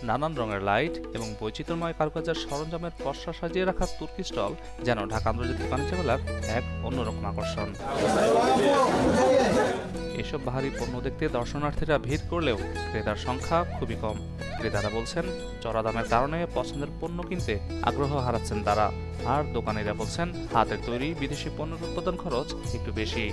নানান রঙের লাইট এবং বৈচিত্র্যময় কারুকাজের সরঞ্জামের পসরা সাজিয়ে রাখা তুর্কি স্টল যেন ঢাকা আন্তর্জাতিক বাণিজ্য মেলার এক অন্যরকম আকর্ষণ। এসব বাহারি পণ্য দেখতে দর্শনার্থীরা ভিড় করলেও ক্রেতার সংখ্যা খুবই কম। ক্রেতারা বলছেন চড়া দামের কারণে পছন্দের পণ্য কিনতে আগ্রহ হারাচ্ছেন তারা। আর দোকানিরা বলছেন হাতের তৈরি বিদেশি পণ্যের উৎপাদন খরচ একটু বেশি।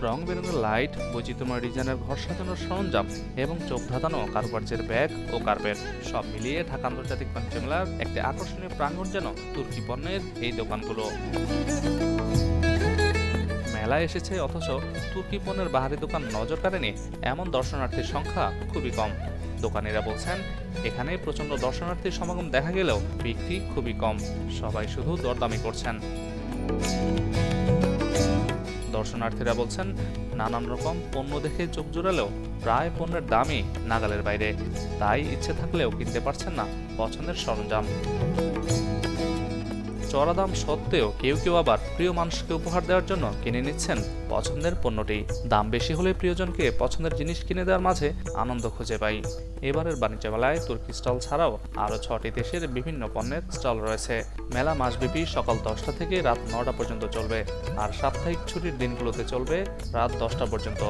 রং বেরঙের লাইট, বৈচিত্র্যময় ডিজাইনের ঘর সাজানোর সরঞ্জাম এবং চোখ ধাঁধানো কারুকার্যের ব্যাগ ও কার্পেট সব মিলিয়ে ঢাকা আন্তর্জাতিক বাণিজ্য মেলার একটি আকর্ষণীয় প্রাঙ্গণ যেন তুর্কি পণ্যের এই দোকানগুলো। মেলায় এসেছে অথচ তুর্কি পণ্যের বাহারি দোকান নজর কাড়েনি এমন দর্শনার্থীর সংখ্যা খুবই কম। দোকানিরা বলছেন এখানে প্রচণ্ড দর্শনার্থীর সমাগম দেখা গেলেও বিক্রি খুবই কম, সবাই শুধু দরদামি করছেন। দর্শনার্থীরা বলছেন নানান রকম পণ্য দেখে চোখ জোড়ালেও প্রায় পণ্যের দামই নাগালের বাইরে, তাই ইচ্ছে থাকলেও কিনতে পারছেন না পছন্দের সরঞ্জাম। চড়া দাম সত্ত্বেও কেউ কেউ আবার প্রিয় মানুষকে উপহার দেওয়ার জন্য কিনে নিচ্ছেন পছন্দের পণ্যটি। দাম বেশি হলে প্রিয়জনকে পছন্দের জিনিস কিনে দেওয়ার মাঝে আনন্দ খুঁজে পাই। এবারের বাণিজ্য মেলায় তুর্কি স্টল ছাড়াও আরও 6টি দেশের বিভিন্ন পণ্যের স্টল রয়েছে। মেলা মাসব্যাপী সকাল 10টা থেকে রাত 9টা পর্যন্ত চলবে, আর সাপ্তাহিক ছুটির দিনগুলোতে চলবে রাত 10টা পর্যন্ত।